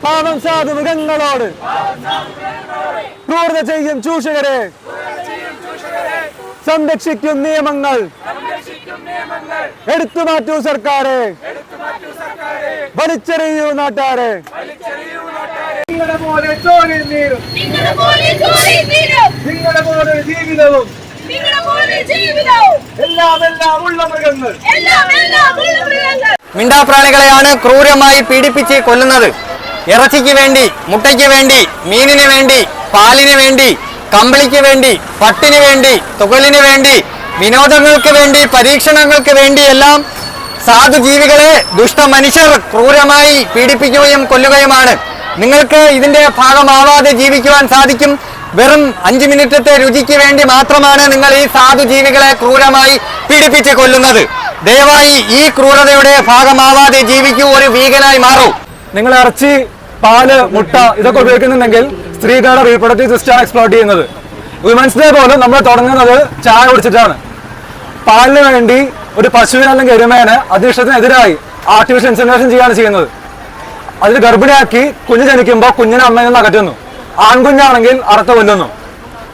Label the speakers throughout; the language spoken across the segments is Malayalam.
Speaker 1: പാവം സാധു മൃഗങ്ങളോട് ക്രൂരത ചെയ്യും ചൂഷകരെ സംരക്ഷിക്കും നിയമങ്ങൾ എടുത്തു മാറ്റൂ സർക്കാരെ, വലിച്ചെറിയൂ നാട്ടാരെ. നിങ്ങളുടെ പോലെ ചോരയും നീരും, നിങ്ങളുടെ പോലെ ജീവിതവും, എല്ലാം ഉള്ള മൃഗങ്ങൾ.
Speaker 2: മിണ്ടാപ്രാണികളെയാണ് ക്രൂരമായി പീഡിപ്പിച്ച് കൊല്ലുന്നത്. ഇറച്ചിക്ക് വേണ്ടി, മുട്ടയ്ക്ക് വേണ്ടി, മീനിന് വേണ്ടി, പാലിന് വേണ്ടി, കമ്പിളിക്ക് വേണ്ടി, പട്ടിന് വേണ്ടി, തുകലിന് വേണ്ടി, വിനോദങ്ങൾക്ക് വേണ്ടി, പരീക്ഷണങ്ങൾക്ക് വേണ്ടി എല്ലാം സാധുജീവികളെ ദുഷ്ട മനുഷ്യർ ക്രൂരമായി പീഡിപ്പിക്കുകയും കൊല്ലുകയുമാണ്. നിങ്ങൾക്ക് ഇതിന്റെ ഭാഗമാവാതെ ജീവിക്കുവാൻ സാധിക്കും. വെറും 5 മിനിറ്റത്തെ രുചിക്ക് വേണ്ടി മാത്രമാണ് നിങ്ങൾ ഈ സാധുജീവികളെ ക്രൂരമായി പീഡിപ്പിച്ച് കൊല്ലുന്നത്. ദയവായി ഈ ക്രൂരതയുടെ ഭാഗമാവാതെ ജീവിക്കൂ, ഒരു വീഗനായി മാറൂ.
Speaker 1: നിങ്ങൾ ഇറച്ചി, പാല്, മുട്ട ഇതൊക്കെ ഉപയോഗിക്കുന്നുണ്ടെങ്കിൽ സ്ത്രീകളുടെ റീപ്രൊഡക്റ്റീവ് സിസ്റ്റമാണ് എക്സ്പ്ലോർട്ട് ചെയ്യുന്നത്. വിമൻസ് ഡേ പോലും നമ്മൾ തുടങ്ങുന്നത് ചായ കുടിച്ചിട്ടാണ്. പാലിന് വേണ്ടി ഒരു പശുവിനെ അല്ലെങ്കിൽ എരുമേനെ അധിഷ്ഠത്തിനെതിരായി ആർട്ടിഫിഷ്യൽ ഇൻസെമിനേഷൻ ചെയ്യാണ് ചെയ്യുന്നത്. അതിൽ ഗർഭിണിയാക്കി കുഞ്ഞ് ജനിക്കുമ്പോൾ കുഞ്ഞിനെ അമ്മയിൽ നിന്ന് അകറ്റുന്നു. ആൺകുഞ്ഞാണെങ്കിൽ അറുത്ത് കൊല്ലുന്നു.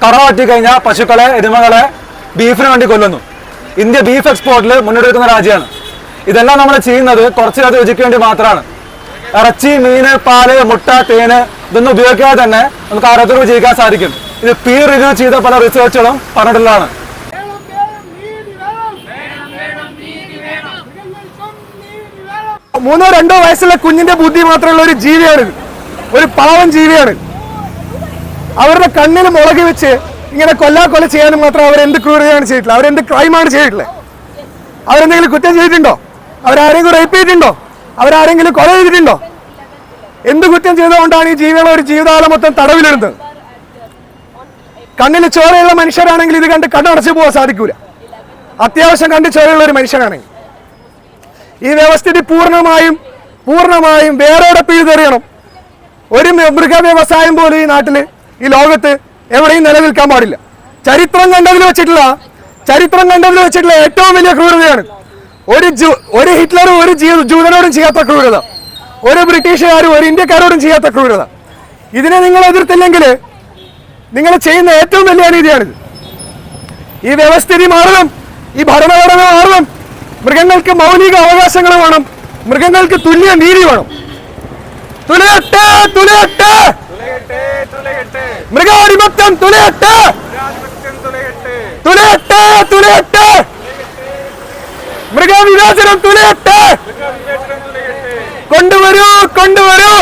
Speaker 1: കറ പറ്റിക്കഴിഞ്ഞാൽ പശുക്കളെ, എരുമകളെ ബീഫിന് വേണ്ടി കൊല്ലുന്നു. ഇന്ത്യ ബീഫ് എക്സ്പോർട്ടിൽ മുന്നെടുക്കുന്ന രാജ്യമാണ്. ഇതെല്ലാം നമ്മൾ ചെയ്യുന്നത് കുറച്ച് കാലത്ത് രുചിക്ക് വേണ്ടി മാത്രമാണ്. ഇറച്ചി, മീന്, പാല്, മുട്ട, തേന് ഇതൊന്നും ഉപയോഗിക്കാതെ തന്നെ നമുക്ക് ആരോഗ്യത്തോടെ ജീവിക്കാൻ സാധിക്കും. ഇത് പീർ റിവ്യൂ ചെയ്ത പല റിസർച്ചുകളും പറഞ്ഞിട്ടുള്ളതാണ്.
Speaker 3: 3-2 വയസ്സുള്ള കുഞ്ഞിന്റെ ബുദ്ധി മാത്രമുള്ള ഒരു ജീവിയാണ്, ഒരു പാവം ജീവിയാണ്. അവരുടെ കണ്ണിൽ മുളക് വെച്ച് ഇങ്ങനെ കൊല ചെയ്യാനും മാത്രം അവരെന്ത് ക്രൂരതയാണ് ചെയ്തിട്ടില്ല, അവരെന്ത് ക്രൈമാണ് ചെയ്തിട്ടില്ല. അവരെന്തെങ്കിലും കുറ്റം ചെയ്തിട്ടുണ്ടോ? അവരാരെങ്കിലും റേപ്പ് ചെയ്തിട്ടുണ്ടോ? അവരാരെങ്കിലും കൊല ചെയ്തിട്ടുണ്ടോ? എന്ത് കുറ്റം ചെയ്തുകൊണ്ടാണ് ഈ ജീവികളെ ഒരു ജീവിതകാലം മൊത്തം തടവിലിടുന്നത്? കണ്ണിൽ ചോരയുള്ള മനുഷ്യരാണെങ്കിൽ ഇത് കണ്ട് കണ്ണടച്ചു പോകാൻ സാധിക്കൂല. അത്യാവശ്യം കണ്ട് ചോരയുള്ള ഒരു മനുഷ്യനാണെങ്കിൽ ഈ വ്യവസ്ഥിതി പൂർണ്ണമായും വേറെവിടെ പിഴുതെറിയണം. ഒരു മൃഗ വ്യവസായം പോലും ഈ നാട്ടിൽ, ഈ ലോകത്ത് എവിടെയും നിലനിൽക്കാൻ പാടില്ല. ചരിത്രം കണ്ടതിൽ വെച്ചിട്ടുള്ള ഏറ്റവും വലിയ ക്രൂരതയാണ്. ഒരു ഹിറ്റ്ലറും ഒരു ജൂതനോടും ചെയ്യാത്ത ക്രൂരത, ഒരു ബ്രിട്ടീഷുകാരും ഒരു ഇന്ത്യക്കാരോടും ചെയ്യാത്ത ക്രൂരത. ഇതിനെ നിങ്ങൾ എതിർത്തില്ലെങ്കിൽ നിങ്ങൾ ചെയ്യുന്ന ഏറ്റവും വലിയ അനീതിയാണിത്. ഈ വ്യവസ്ഥിതി മാറണം, ഈ ഭരണഘടന മാറണം. മൃഗങ്ങൾക്ക് മൗലിക അവകാശങ്ങൾ വേണം, മൃഗങ്ങൾക്ക് തുല്യ നീതി വേണം. തുലയട്ടെ, തുലയട്ടെ, മൃഗാധിപത്യം തുലയട്ടെ, തുലയട്ടെ, തുലയട്ടെ, മൃഗവിവേചനം തുലയട്ടെ. കൊണ്ടുവരൂ, കൊണ്ടുവരൂ,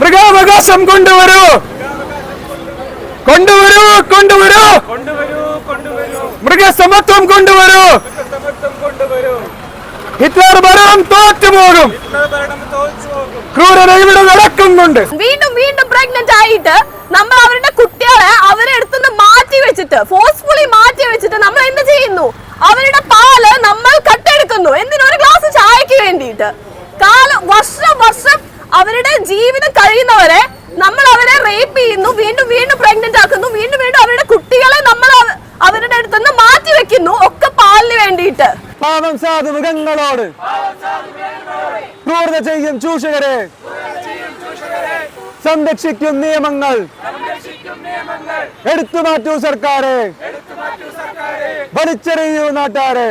Speaker 3: മൃഗാവകാശം കൊണ്ടുവരൂ, കൊണ്ടുവരൂ, കൊണ്ടുവരൂ, മൃഗസമത്വം കൊണ്ടുവരൂ. ഹിറ്റ്ലർ ഭരണം തോറ്റുപോകും. ക്രൂരത ഇവിടെ നടക്കുന്നുണ്ട്.
Speaker 4: വീണ്ടും പ്രഗ്നന്റ് ആയിട്ട് നമ്മൾ അവരുടെ കുട്ടികളെ അവരെ അടുത്തുനിന്ന് മാറ്റി വെച്ചിട്ട്, ഫോഴ്സ്ഫുള്ളി മാറ്റി വെച്ചിട്ട് നമ്മൾ എന്ത് ചെയ്യുന്നു? അവരുടെ പാല് നമ്മൾ കട്ടെടുക്കുന്നു. എന്തിനൊരു ഗ്ലാസ് ചായക്ക് വേണ്ടിയിട്ട്? വർഷം അവരുടെ ജീവിതം കഴിയുന്നവരെ നമ്മൾ അവരെ റേപ്പ് ചെയ്യുന്നു, വീണ്ടും പ്രഗ്നന്റ് ആക്കുന്നു, വീണ്ടും അവരുടെ കുട്ടികളെ നമ്മൾ അവരുടെ അടുത്തുനിന്ന് മാറ്റി വെക്കുന്നു, ഒക്കെ പാലിന് വേണ്ടിയിട്ട്.
Speaker 1: പാവം സാധു മൃഗങ്ങളോട് ക്രൂരത ചെയ്യും ചൂഷകരെ സംരക്ഷിക്കും നിയമങ്ങൾ എടുത്തു മാറ്റൂ സർക്കാരെ, വലിച്ചെറിയൂ നാട്ടാരെ.